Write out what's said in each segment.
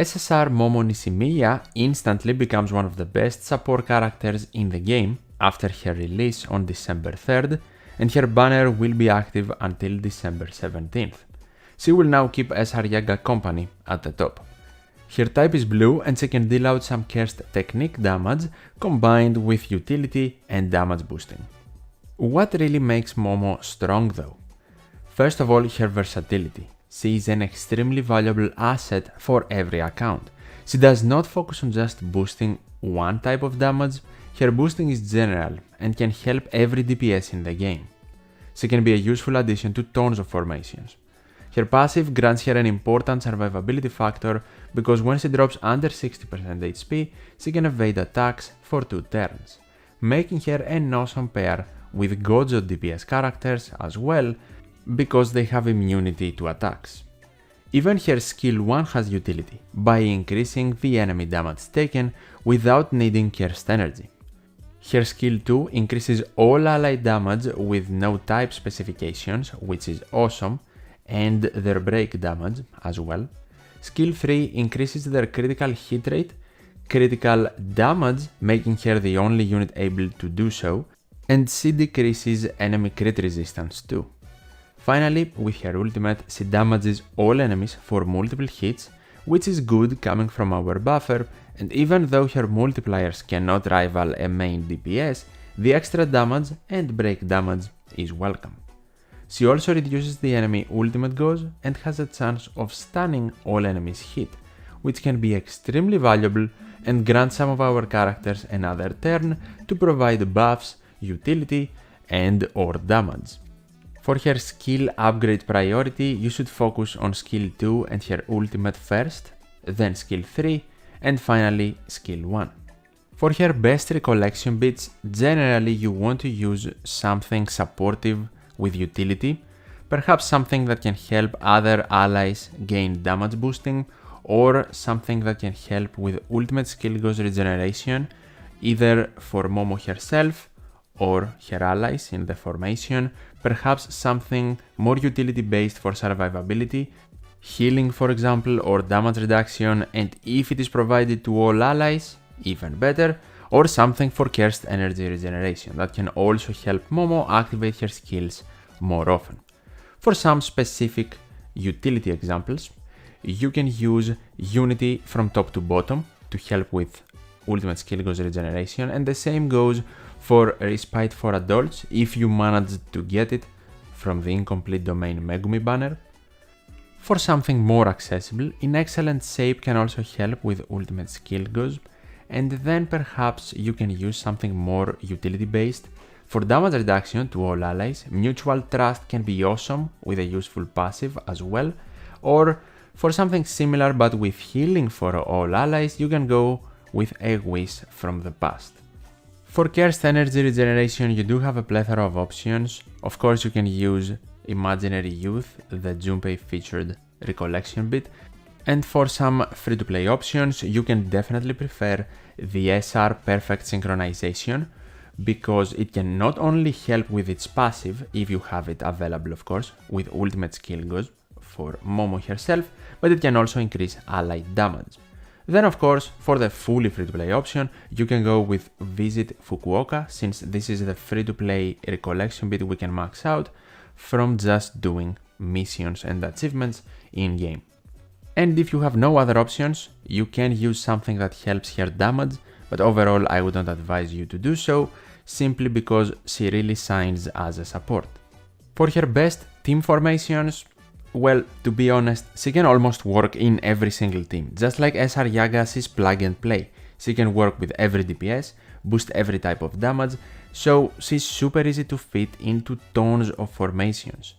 SSR Momo Nishimiya instantly becomes one of the best support characters in the game after her release on December 3rd, and her banner will be active until December 17th. She will now keep SR Yaga company at the top. Her type is blue and she can deal out some cursed technique damage combined with utility and damage boosting. What really makes Momo strong though? First of all, her versatility. She is an extremely valuable asset for every account. She does not focus on just boosting one type of damage, her boosting is general and can help every DPS in the game. She can be a useful addition to tons of formations. Her passive grants her an important survivability factor because when she drops under 60% HP, she can evade attacks for 2 turns, making her an awesome pair with Gojo DPS characters as well because they have immunity to attacks. Even her skill 1 has utility by increasing the enemy damage taken without needing cursed energy. Her skill 2 increases all allied damage with no type specifications, which is awesome, and their break damage as well. Skill 3 increases their critical hit rate, critical damage, making her the only unit able to do so, and she decreases enemy crit resistance too. Finally, with her ultimate, she damages all enemies for multiple hits, which is good coming from our buffer, and even though her multipliers cannot rival a main DPS, the extra damage and break damage is welcome. She also reduces the enemy ultimate gauge and has a chance of stunning all enemies hit, which can be extremely valuable and grant some of our characters another turn to provide buffs, utility, and or damage. For her skill upgrade priority, you should focus on skill 2 and her ultimate first, then skill 3, and finally skill 1. For her best recollection bits, generally you want to use something supportive with utility, perhaps something that can help other allies gain damage boosting, or something that can help with ultimate skill gauge regeneration, either for Momo herself or her allies in the formation, perhaps something more utility based for survivability, healing for example, or damage reduction, and if it is provided to all allies, even better, or something for cursed energy regeneration that can also help Momo activate her skills more often. For some specific utility examples, you can use Unity from top to bottom to help with ultimate skill gauge regeneration, and the same goes for Respite for Adults if you manage to get it from the incomplete domain Megumi banner. For something more accessible, In Excellent Shape can also help with ultimate skill gauge, and then perhaps you can use something more utility based. For damage reduction to all allies, Mutual Trust can be awesome with a useful passive as well, or for something similar but with healing for all allies, you can go with a Wish from the Past. For cursed energy regeneration, you do have a plethora of options. Of course, you can use Imaginary Youth, the Junpei featured Recollection bit, and for some free-to-play options, you can definitely prefer the SR Perfect Synchronization, because it can not only help with its passive, if you have it available of course, with ultimate skill gauge for Momo herself, but it can also increase allied damage. Then of course, for the fully free-to-play option, you can go with Visit Fukuoka, since this is the free-to-play recollection bit we can max out from just doing missions and achievements in-game. And if you have no other options, you can use something that helps her damage, but overall I wouldn't advise you to do so, simply because she really shines as a support. For her best team formations, well, to be honest, she can almost work in every single team. Just like SR Yaga, she's plug and play. She can work with every DPS, boost every type of damage, so she's super easy to fit into tons of formations.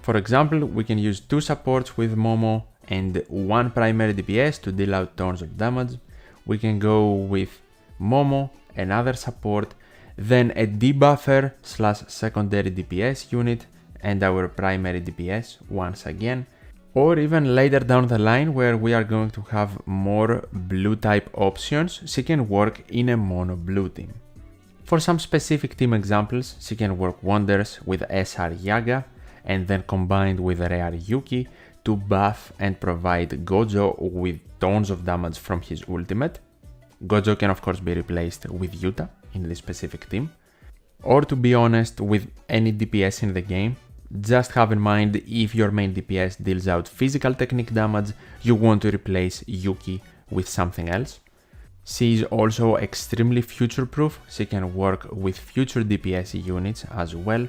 For example, we can use 2 supports with Momo and 1 primary DPS to deal out tons of damage. We can go with Momo, another support, then a debuffer / secondary DPS unit, and our primary DPS once again, or even later down the line where we are going to have more blue type options, she can work in a mono blue team. For some specific team examples, she can work wonders with SR Yaga, and then combined with Rare Yuki to buff and provide Gojo with tons of damage from his ultimate. Gojo can of course be replaced with Yuta in this specific team. Or to be honest, with any DPS in the game. Just have in mind, if your main DPS deals out physical technique damage, you want to replace Yuki with something else. She is also extremely future-proof, she can work with future DPS units as well.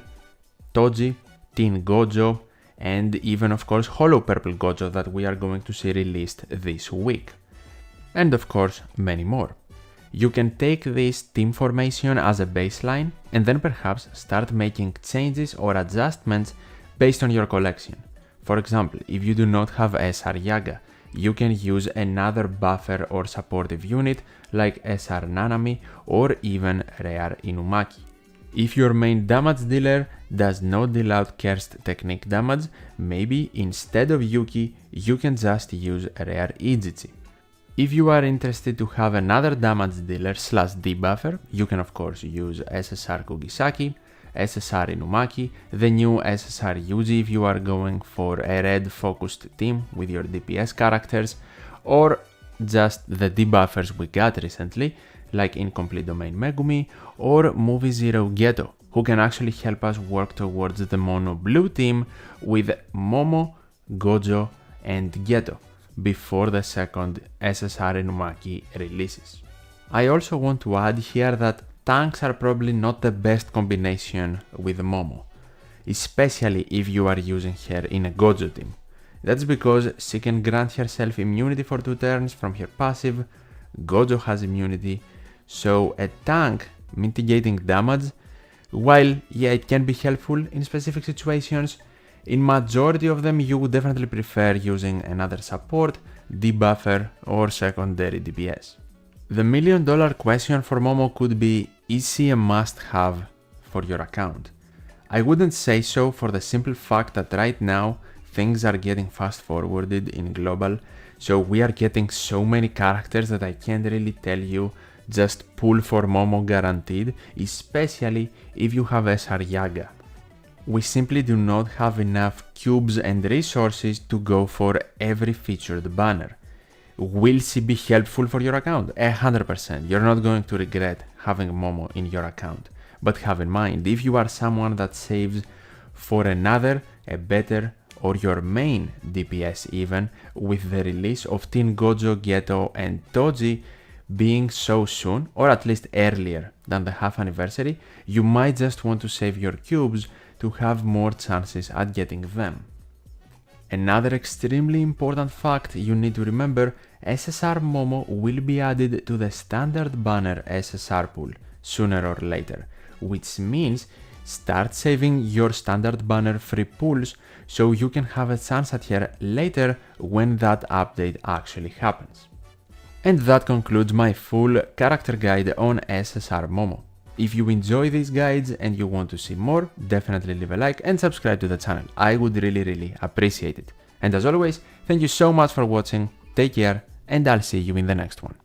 Toji, Teen Gojo, and even of course Hollow Purple Gojo that we are going to see released this week. And of course many more. You can take this team formation as a baseline and then perhaps start making changes or adjustments based on your collection. For example, if you do not have SR Yaga, you can use another buffer or supportive unit like SR Nanami or even Rare Inumaki. If your main damage dealer does not deal out cursed technique damage, maybe instead of Yuki, you can just use Rare Ijichi. If you are interested to have another damage dealer / debuffer, you can of course use SSR Kugisaki, SSR Inumaki, the new SSR Yuji if you are going for a red focused team with your DPS characters, or just the debuffers we got recently, like Incomplete Domain Megumi or Movie Zero Geto, who can actually help us work towards the mono blue team with Momo, Gojo and Geto before the second SSR Inumaki releases. I also want to add here that tanks are probably not the best combination with Momo, especially if you are using her in a Gojo team. That's because she can grant herself immunity for 2 turns from her passive, Gojo has immunity, so a tank mitigating damage, while yeah it can be helpful in specific situations, in majority of them you would definitely prefer using another support, debuffer or secondary DPS. The $1 million question for Momo could be, is she a must-have for your account? I wouldn't say so for the simple fact that right now things are getting fast-forwarded in global, so we are getting so many characters that I can't really tell you just pull for Momo guaranteed, especially if you have SR Yaga. We simply do not have enough cubes and resources to go for every featured banner. Will she be helpful for your account? 100%. You're not going to regret having Momo in your account. But have in mind, if you are someone that saves for another, a better, or your main DPS even, with the release of Teen Gojo, Geto and Toji being so soon, or at least earlier than the half anniversary, you might just want to save your cubes to have more chances at getting them. Another extremely important fact you need to remember, SSR Momo will be added to the standard banner SSR pool sooner or later, which means start saving your standard banner free pools so you can have a chance at her later when that update actually happens. And that concludes my full character guide on SSR Momo. If you enjoy these guides and you want to see more, definitely leave a like and subscribe to the channel. I would really appreciate it. And as always, thank you so much for watching, take care, and I'll see you in the next one.